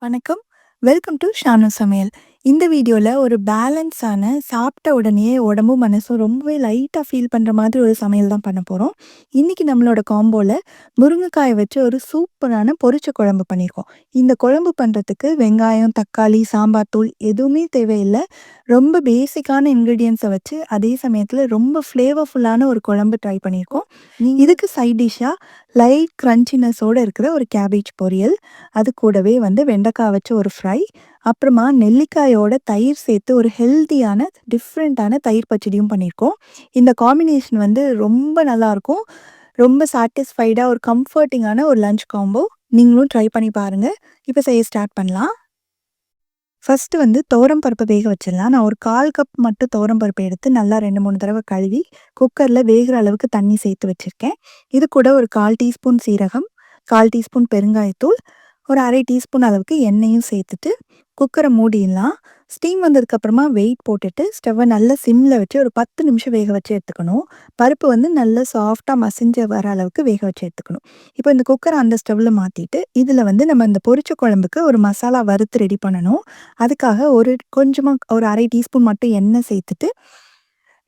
வணக்கம். Welcome to Shanu சமையல். இந்த வீடியோல ஒரு பேலன்ஸான சாப்பிட்ட உடனேயே உடம்பும், மனசும் ரொம்பவே லைட்டா ஃபீல் பண்ற மாதிரி ஒரு சமையல் தான் பண்ண போறோம். இன்னைக்கு நம்மளோட காம்போல முருங்கைக்காய வச்சு ஒரு சூப்பரான பொரிச்ச குழம்பு பண்ணியிருக்கோம். இந்த குழம்பு பண்றதுக்கு வெங்காயம், தக்காளி, சாம்பார் தூள் எதுவுமே தேவையில்ல. ரொம்ப பேசிக்கான இன்கிரீடியன்ட்ஸ வச்சு அதே சமயத்துல ரொம்ப ஃப்ளேவர்ஃபுல்லான ஒரு குழம்பு ட்ரை பண்ணியிருக்கோம். இதுக்கு சைட் டிஷ்ஷா லைட் கிரன்ச்சினஸோட இருக்கிற ஒரு கேபேஜ் பொரியல், அது கூடவே வெண்டைக்காய் வச்சு ஒரு ஃப்ரை, அப்புறமா நெல்லிக்காயோட தயிர் சேர்த்து ஒரு ஹெல்தியான டிஃப்ரெண்ட்டான தயிர் பச்சடியும் பண்ணியிருக்கோம். இந்த காம்பினேஷன் ரொம்ப நல்லாயிருக்கும். ரொம்ப சாட்டிஸ்ஃபைடா ஒரு கம்ஃபர்ட்டிங்கான ஒரு லஞ்ச் காம்போ. நீங்களும் ட்ரை பண்ணி பாருங்க. இப்போ செய்ய ஸ்டார்ட் பண்ணலாம். ஃபர்ஸ்ட்டு துவரம் பருப்பு வேக வச்சிடலாம். நான் ஒரு 1/4 கப் மட்டும் துவரம் பருப்பு எடுத்து நல்லா 2, 3 தடவ கழுவி குக்கர்ல வேகுற அளவுக்கு தண்ணி சேர்த்து வச்சிருக்கேன். இது கூட ஒரு 1/4 டீஸ்பூன் சீரகம், 1/4 டீஸ்பூன் பெருங்காயத்தூள், ஒரு 1/2 டீஸ்பூன் அளவுக்கு எண்ணெயும் சேர்த்துட்டு குக்கரை மூடிடலாம். ஸ்டீம் வந்ததுக்கப்புறமா வெயிட் போட்டுட்டு ஸ்டவ்வை நல்லா சிம்மில் வச்சு ஒரு 10 நிமிஷம் வேக வச்சு எடுத்துக்கணும். பருப்பு நல்லா சாஃப்டாக மசிஞ்சு வர அளவுக்கு வேக வச்சு எடுத்துக்கணும். இப்போ இந்த குக்கரை அந்த ஸ்டவ்வில் மாற்றிட்டு இதில் நம்ம இந்த பொரிச்ச குழம்புக்கு ஒரு மசாலா வறுத்து ரெடி பண்ணணும். அதுக்காக கொஞ்சமாக ஒரு 1/2 டீஸ்பூன் மட்டும் எண்ணெய் சேர்த்துட்டு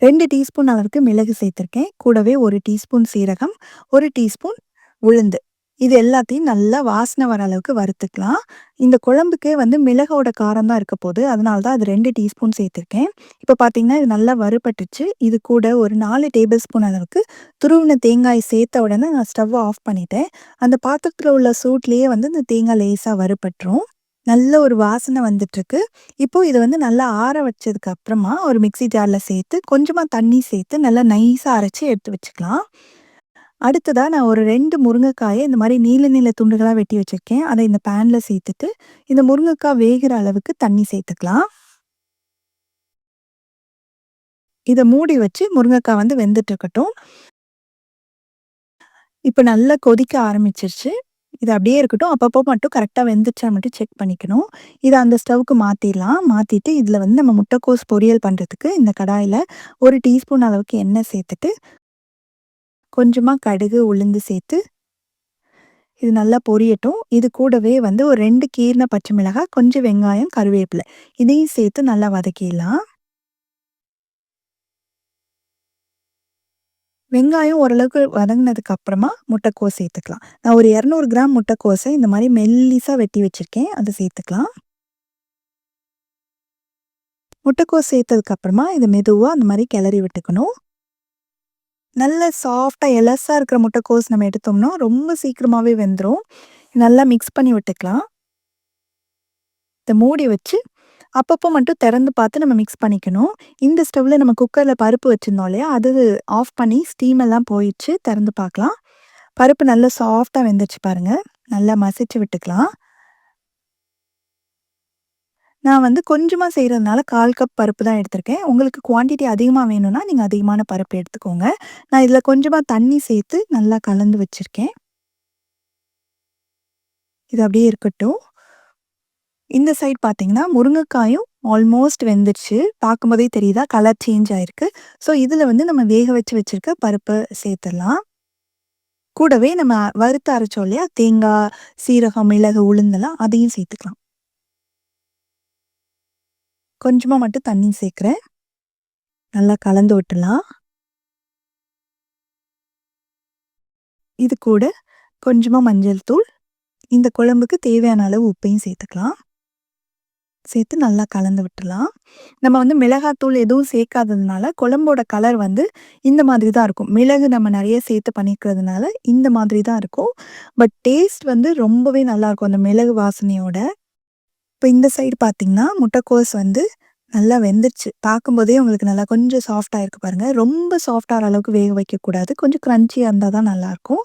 2 டீஸ்பூன் அளவுக்கு மிளகு சேர்த்துருக்கேன். கூடவே 1 டீஸ்பூன் சீரகம், 1 டீஸ்பூன் உளுந்து. இது எல்லாத்தையும் நல்லா வாசனை வர அளவுக்கு வறுத்துக்கலாம். இந்த குழம்புக்கே மிளகோட காரம் தான் இருக்க போகுது. அதனால தான் அது 2 டீஸ்பூன் சேர்த்துருக்கேன். இப்போ பார்த்தீங்கன்னா இது நல்லா வறுபட்டுச்சு. இது கூட ஒரு 4 டேபிள் ஸ்பூன் அளவுக்கு துருவின தேங்காய் சேர்த்த உடனே நான் ஸ்டவ் ஆஃப் பண்ணிட்டேன். அந்த பாத்திரத்தில் உள்ள சூட்லேயே இந்த தேங்காய் லேசாக வறுபட்டுரும். நல்ல ஒரு வாசனை வந்துட்டுருக்கு. இப்போ இத நல்லா ஆற வச்சதுக்கு அப்புறமா ஒரு மிக்ஸி ஜார்ல சேர்த்து, கொஞ்சமா தண்ணி சேர்த்து நல்லா நைஸா அரைச்சு எடுத்து வச்சுக்கலாம். அடுத்ததா நான் ஒரு 2 முருங்கைக்காய இந்த மாரி நீள நீள துண்டுகளா வெட்டி வச்சிருக்கேன். அத இந்த பேன்ல சேர்த்துட்டு, இந்த முருங்கைக்காய் வேகுற அளவுக்கு தண்ணி சேர்த்துக்கலாம். இத மூடி வச்சு முருங்கைக்காய் வெந்துட்டு இருக்கட்டும். இப்ப நல்லா கொதிக்க ஆரம்பிச்சிருச்சு. இது அப்படியே இருக்கட்டும். அப்பப்போ மட்டும் கரெக்ட்டா வெந்துருச்சான்னு மட்டும் செக் பண்ணிக்கணும். இத அந்த ஸ்டவ்வுக்கு மாத்திரலாம். மாத்திட்டு இதில நம்ம முட்டைக்கோஸ் பொரியல் பண்றதுக்கு இந்த கடாயில 1 டீஸ்பூன் அளவுக்கு எண்ணெய் சேர்த்துட்டு, கொஞ்சமா கடுகு, உளுந்து சேர்த்து இது நல்லா பொரியட்டும். இது கூடவே ஒரு 2 கீறின பச்சை மிளகாய், கொஞ்சம் வெங்காயம், கருவேப்பிலை இதையும் சேர்த்து நல்லா வதக்கிடலாம். வெங்காயம் ஓரளவுக்கு வதங்கினதுக்கு அப்புறமா முட்டைக்கோஸ் சேர்த்துக்கலாம். நான் ஒரு 200 கிராம் முட்டைக்கோஸை இந்த மாதிரி மெல்லிசா வெட்டி வச்சிருக்கேன். அதை சேர்த்துக்கலாம். முட்டைக்கோஸ் சேர்த்ததுக்கு அப்புறமா இதை மெதுவா அந்த மாதிரி கிளறி விட்டுக்கணும். நல்ல சாஃப்டா எலசா இருக்கிற முட்டைக்கோஸ் நம்ம எடுத்தோம்னா ரொம்ப சீக்கிரமாவே வெந்துடும். நல்லா மிக்ஸ் பண்ணி விட்டுக்கலாம். இதை மூடி வச்சு அப்பப்போ மட்டும் திறந்து பார்த்து நம்ம மிக்ஸ் பண்ணிக்கணும். இந்த ஸ்டவ்ல நம்ம குக்கர்ல பருப்பு வச்சிருந்தோம் இல்லையா, அது ஆஃப் பண்ணி ஸ்டீம் எல்லாம் போயிடுச்சு. திறந்து பார்க்கலாம். பருப்பு நல்லா சாஃப்டா வெந்துருச்சு பாருங்க. நல்லா மசிச்சு விட்டுக்கலாம். நான் கொஞ்சமா செய்றதுனால 1/4 கப் பருப்பு தான் எடுத்திருக்கேன். உங்களுக்கு குவான்டிட்டி அதிகமா வேணும்னா, நீங்க அதிகமான பருப்பு எடுத்துக்கோங்க. நான் இதில கொஞ்சமா தண்ணி சேர்த்து நல்லா கலந்து வச்சிருக்கேன். இது அப்படியே இருக்கட்டும். இந்த சைட் பார்த்தீங்கன்னா, முருங்கைக்காயும் ஆல்மோஸ்ட் வெந்துருச்சு. பார்க்கும்போதே தெரியுதா? கலர் சேஞ்ச் ஆயிருக்கு. ஸோ, இதில நம்ம வேக வச்சு வச்சிருக்க பருப்ப சேர்த்துடலாம். கூடவே நம்ம வறுத்து அரைச்சோம் இல்லையா? தேங்காய், சீரகம், மிளகு, உளுந்தெல்லாம் அதையும் சேர்த்துக்கலாம். கொஞ்சமா மட்டும் தண்ணி சேர்க்கிறேன். நல்லா கலந்து விட்டுடலாம். இது கூட கொஞ்சமா மஞ்சள் தூள், இந்த குழம்புக்கு தேவையான அளவு உப்பையும் சேர்த்துக்கலாம். சேர்த்து நல்லா கலந்து விட்டுடலாம். நம்ம மிளகாத்தூள் எதுவும் சேர்க்காததுனால குழம்போட கலர் இந்த மாதிரி தான் இருக்கும். மிளகு நம்ம நிறைய சேர்த்து பண்ணிக்கிறதுனால இந்த மாதிரி தான் இருக்கும். பட் டேஸ்ட் ரொம்பவே நல்லாயிருக்கும் அந்த மிளகு வாசனையோட. இப்போ இந்த சைடு பார்த்தீங்கன்னா, முட்டைக்கோஸ் நல்லா வெந்துருச்சு. பார்க்கும்போதே உங்களுக்கு நல்லா கொஞ்சம் சாஃப்ட்டா இருக்கு பாருங்க. ரொம்ப சாஃப்ட் ஆகுற அளவுக்கு வேக வைக்கக்கூடாது. கொஞ்சம் கிரன்ச்சியா இருந்தா தான் நல்லாயிருக்கும்.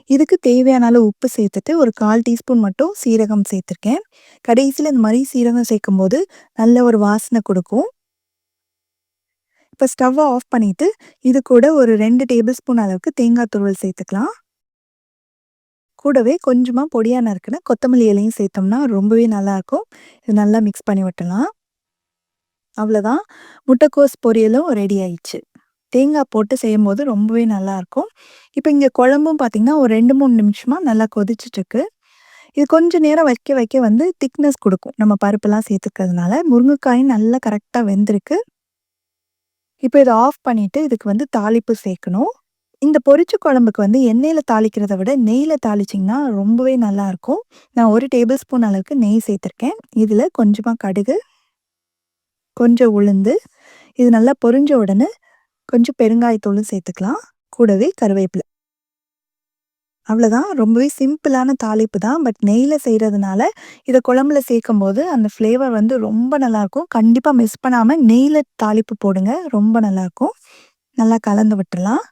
இதுக்கு தேவையான அளவு உப்பு சேர்த்துட்டு ஒரு 1/4 டீஸ்பூன் மட்டும் சீரகம் சேர்த்துருக்கேன். கடைசியில இந்த மாரி சீரகம் சேர்க்கும்போது நல்ல ஒரு வாசனை குடுக்கும். இப்போ ஸ்டவ்வ ஆஃப் பண்ணிட்டு, இது கூட ஒரு 2 டேபிள் ஸ்பூன் அளவுக்கு தேங்காய் துருவல் சேர்த்துக்கலாம். கூடவே கொஞ்சமா பொடியா நறுக்குன கொத்தமல்லி இலையும் சேர்த்தோம்னா ரொம்பவே நல்லாயிருக்கும். இது நல்லா மிக்ஸ் பண்ணி விட்டுடலாம். அவ்வளோதான். முட்டைக்கோஸ் பொரியலும் ரெடி ஆயிடுச்சு. தேங்காய் போட்டு செய்யும்போது ரொம்பவே நல்லாயிருக்கும். இப்போ இங்கே குழம்பும் பார்த்தீங்கன்னா, ஒரு 2, 3 நிமிஷமா நல்லா கொதிச்சுட்ருக்கு. இது கொஞ்சம் நேரம் வைக்க வைக்க வந்து திக்னஸ் குடுக்கும். நம்ம பருப்புலாம் சேர்த்துக்கிறதுனால. முருங்கைக்காயும் நல்லா கரெக்ட்டா வெந்திருக்கு. இப்ப இத ஆஃப் பண்ணிட்டு இதுக்கு வந்து தாளிப்பு சேர்க்கணும். இந்த பொரிச்ச குழம்புக்கு வந்து எண்ணெயில தாளிக்கிறத விட நெய்யில தாளிச்சிங்கன்னா ரொம்பவே நல்லாயிருக்கும். நான் 1 டேபிள் ஸ்பூன் அளவுக்கு நெய் சேர்த்துருக்கேன். இதில கொஞ்சமா கடுகு, கொஞ்சம் உளுந்து, இது நல்லா பொரிஞ்ச உடனே கொஞ்சம் பெருங்காயத்தூளும் சேர்த்துக்கலாம். கூடவே கருவேப்பில. அவ்வளோதான். ரொம்பவே சிம்பிளான தாளிப்பு தான். பட் நெய்யில செய்றதுனால, இத குழம்புல சேர்க்கும்போது அந்த ஃப்ளேவர் வந்து ரொம்ப நல்லாயிருக்கும். கண்டிப்பா மிஸ் பண்ணாம நெய்யில தாளிப்பு போடுங்க. ரொம்ப நல்லாயிருக்கும். நல்லா கலந்து விட்டுறலாம்.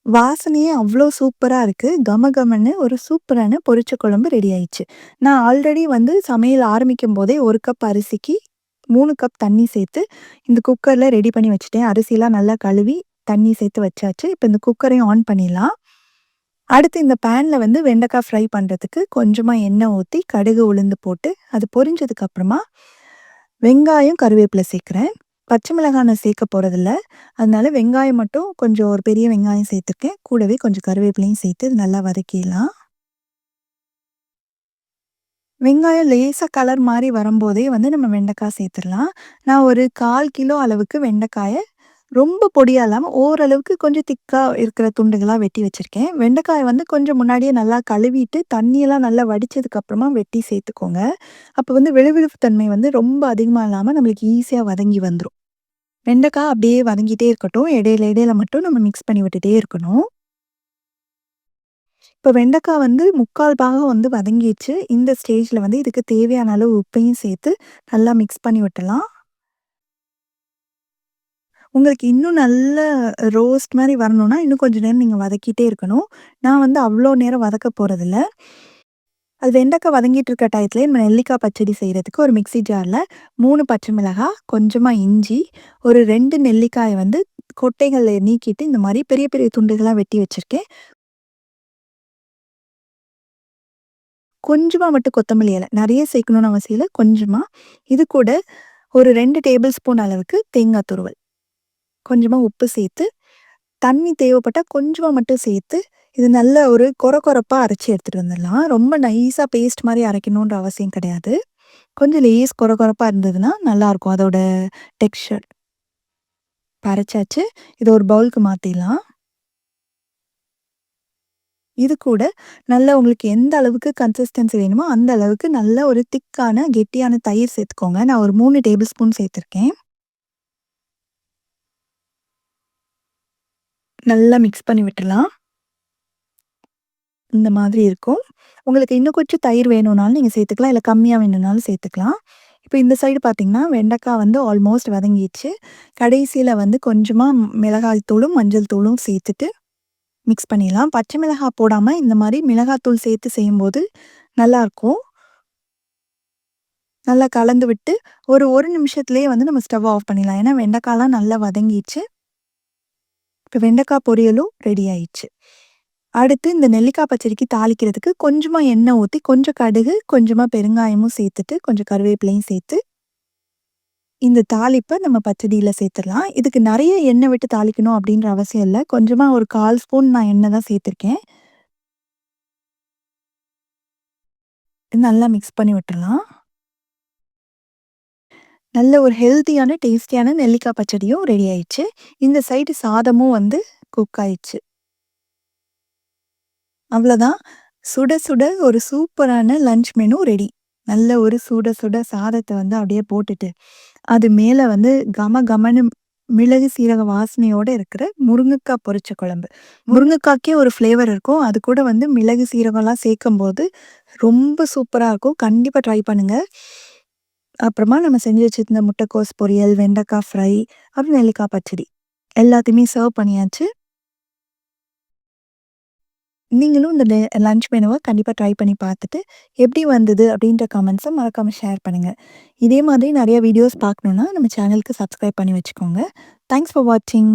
வாசனையே அவ்ளோ சூப்பரா இருக்கு. கமகமன்னு ஒரு சூப்பரான பொரிச்ச குழம்பு ரெடி ஆயிடுச்சு. நான் ஆல்ரெடி வந்து சமையல் ஆரம்பிக்கும்போதே 1 கப் அரிசிக்கு 3 கப் தண்ணி சேர்த்து இந்த குக்கர்ல ரெடி பண்ணி வச்சுட்டேன். அரிசிலாம் நல்லா கழுவி தண்ணி சேர்த்து வச்சாச்சு. இப்ப இந்த குக்கரையும் ஆன் பண்ணிடலாம். அடுத்து இந்த பேன்ல வந்து வெண்டைக்காய் ஃப்ரை பண்றதுக்கு கொஞ்சமா எண்ணெய் ஊத்தி, கடுகு, உளுந்து போட்டு அது பொரிஞ்சதுக்கு அப்புறமா வெங்காயம், கருவேப்பிலை சேர்க்கிறேன். பச்சை மிளகாய் நான் சேர்க்க போறதில்ல. அதனால வெங்காயம் மட்டும் கொஞ்சம் ஒரு பெரிய வெங்காயம் சேர்த்துருக்கேன். கூடவே கொஞ்சம் கருவேப்பிலையும் சேர்த்து இது நல்லா வதக்கிடலாம். வெங்காயம் லேசா கலர் மாறி வரும்போதே வந்து நம்ம வெண்டைக்காய் சேர்த்துடலாம். நான் ஒரு 1/4 கிலோ அளவுக்கு வெண்டைக்காய ரொம்ப பொடியா இல்லாம ஓரளவுக்கு கொஞ்சம் திக்கா இருக்கிற துண்டுகளா வெட்டி வச்சிருக்கேன். வெண்டைக்காய வந்து கொஞ்சம் முன்னாடியே நல்லா கழுவிட்டு, தண்ணியெல்லாம் நல்லா வடிச்சதுக்கு அப்புறமா வெட்டி சேர்த்துக்கோங்க. அப்ப வந்து விழுவிழுப்பு தன்மை வந்து ரொம்ப அதிகமா இல்லாம நம்மளுக்கு ஈஸியா வதங்கி வந்துரும். வெண்டைக்காய் அப்படியே வதங்கிட்டே இருக்கட்டும். இடையில இடையில மட்டும் நம்ம மிக்ஸ் பண்ணி விட்டுட்டே இருக்கணும். இப்ப வெண்டைக்காய் வந்து 3/4 பாகம் வந்து வதங்கிருச்சு. இந்த ஸ்டேஜ்ல வந்து இதுக்கு தேவையான அளவு உப்பையும் சேர்த்து நல்லா மிக்ஸ் பண்ணி விட்டுறலாம். உங்களுக்கு இன்னும் நல்ல ரோஸ்ட் மாரி வரணும்னா, இன்னும் கொஞ்சம் நேரம் நீங்க வதக்கிட்டே இருக்கணும். நான் வந்து அவ்ளோ நேரம் வதக்க போறதில்ல. அது வெண்டைக்காய் வதங்கிட்டு இருக்க டயத்துலயே நம்ம நெல்லிக்காய் பச்சடி செய்றதுக்கு ஒரு மிக்ஸி ஜார்ல 3 பச்சை மிளகாய், கொஞ்சமா இஞ்சி, ஒரு 2 நெல்லிக்காய வந்து கொட்டைகள நீக்கிட்டு இந்த மாரி பெரிய பெரிய துண்டுகளா வெட்டி வச்சிருக்கேன். கொஞ்சமா மட்டும் கொத்தமல்லி இல. நெறைய சேர்க்கணும்னு அவசியம் இல்ல. கொஞ்சமா. இது கூட ஒரு 2 டேபிள் ஸ்பூன் அளவுக்கு தேங்காய் துருவல். கொஞ்சமா உப்பு சேர்த்து தண்ணி தேவைப்பட்டா கொஞ்சமா மட்டும் சேர்த்து, இது நல்ல ஒரு கொரகொரப்பா அரைச்சு எடுத்துட்டு வந்துடலாம். ரொம்ப நைஸா பேஸ்ட் மாரி அரைக்கணுன்ற அவசியம் கிடையாது. கொஞ்சம் லேஸ் கொரகொரப்பா இருந்ததுன்னா நல்லாயிருக்கும் அதோட டெக்ஸ்சர். இப்ப அரைச்சாச்சு. இத ஒரு பவுலுக்கு மாத்திடலாம். இது கூட நல்லா உங்களுக்கு எந்த அளவுக்கு கன்சிஸ்டன்சி வேணுமோ, அந்த அளவுக்கு நல்ல ஒரு திக்கான கெட்டியான தயிர் சேர்த்துக்கோங்க. நான் ஒரு 3 டேபிள் ஸ்பூன் சேர்த்துருக்கேன். நல்லா மிக்ஸ் பண்ணி விட்டுறலாம். இந்த மாதிரி இருக்கும். உங்களுக்கு இன்னும் கொஞ்சம் தயிர் வேணும்னாலும் நீங்க சேர்த்துக்கலாம். இல்ல கம்மியா வேணும்னாலும் சேர்த்துக்கலாம். இப்ப இந்த சைடு பார்த்தீங்கன்னா, வெண்டைக்காய் வந்து ஆல்மோஸ்ட் வதங்கிருச்சு. கடைசியில வந்து கொஞ்சமா மிளகாய் தூளும், மஞ்சள் தூளும் சேர்த்துட்டு மிக்ஸ் பண்ணிடலாம். பச்சை மிளகாய் போடாம இந்த மாரி மிளகாத்தூள் சேர்த்து செய்யும்போது நல்லாருக்கும். நல்லா கலந்து விட்டு ஒரு 1 நிமிஷத்திலேயே வந்து நம்ம ஸ்டவ் ஆஃப் பண்ணிடலாம். ஏன்னா வெண்டைக்காலாம் நல்லா வதங்கிருச்சு. இப்ப வெண்டைக்காய் பொரியலும் ரெடி ஆயிடுச்சு. அடுத்து இந்த நெல்லிக்காய் பச்சடிக்கு தாளிக்கிறதுக்கு கொஞ்சமா எண்ணெய் ஊத்தி, கொஞ்சம் கடுகு, கொஞ்சமா பெருங்காயமும் சேர்த்துட்டு, கொஞ்சம் கருவேப்பிலையும் சேர்த்து, இந்த தாளிப்ப நம்ம பச்சடியில சேர்த்துடலாம். இதுக்கு நெறைய எண்ணெய் விட்டு தாளிக்கணும் அப்படின்ற அவசியம் இல்ல. கொஞ்சமா ஒரு 1/4 ஸ்பூன் நான் எண்ணெய் தான் சேர்த்துருக்கேன். நல்லா மிக்ஸ் பண்ணி விட்டுறலாம். நல்ல ஒரு ஹெல்த்தியான, டேஸ்டியான நெல்லிக்காய் பச்சடியும் ரெடி ஆயிடுச்சு. இந்த சைடு சாதமும் வந்து குக் ஆயிடுச்சு. அவ்வளோதான். சுட சுட ஒரு சூப்பரான லஞ்ச் மெனு ரெடி. நல்ல ஒரு சுட சுட சாதத்த வந்து அப்படியே போட்டுட்டு, அது மேல வந்து கம கமன்னு மிளகு, சீரக வாசனையோட இருக்கிற முருங்கக்காய் பொரிச்ச குழம்பு. முருங்கக்காய்க்கே ஒரு ஃப்ளேவர் இருக்கும். அது கூட வந்து மிளகு, சீரகம்லாம் சேர்க்கும்போது ரொம்ப சூப்பரா இருக்கும். கண்டிப்பா ட்ரை பண்ணுங்க. அப்புறமா நம்ம செஞ்சு வச்சிருந்த முட்டைக்கோஸ் பொரியல், வெண்டைக்காய் ஃப்ரை, அப்புறம் நெல்லிக்காய் பச்சடி. எல்லாத்தையுமே சர்வ் பண்ணியாச்சு. நீங்களும் இந்த லஞ்ச் மெனுவ கண்டிப்பா ட்ரை பண்ணி பார்த்துட்டு, எப்படி வந்தது அப்படின்ற கமெண்ட்ஸ மறக்காம ஷேர் பண்ணுங்க. இதே மாதிரி நெறைய வீடியோஸ் பார்க்கணும்னா நம்ம சேனலுக்கு சப்ஸ்கிரைப் பண்ணி வச்சுக்கோங்க. தேங்க்ஸ் ஃபார் வாட்சிங்.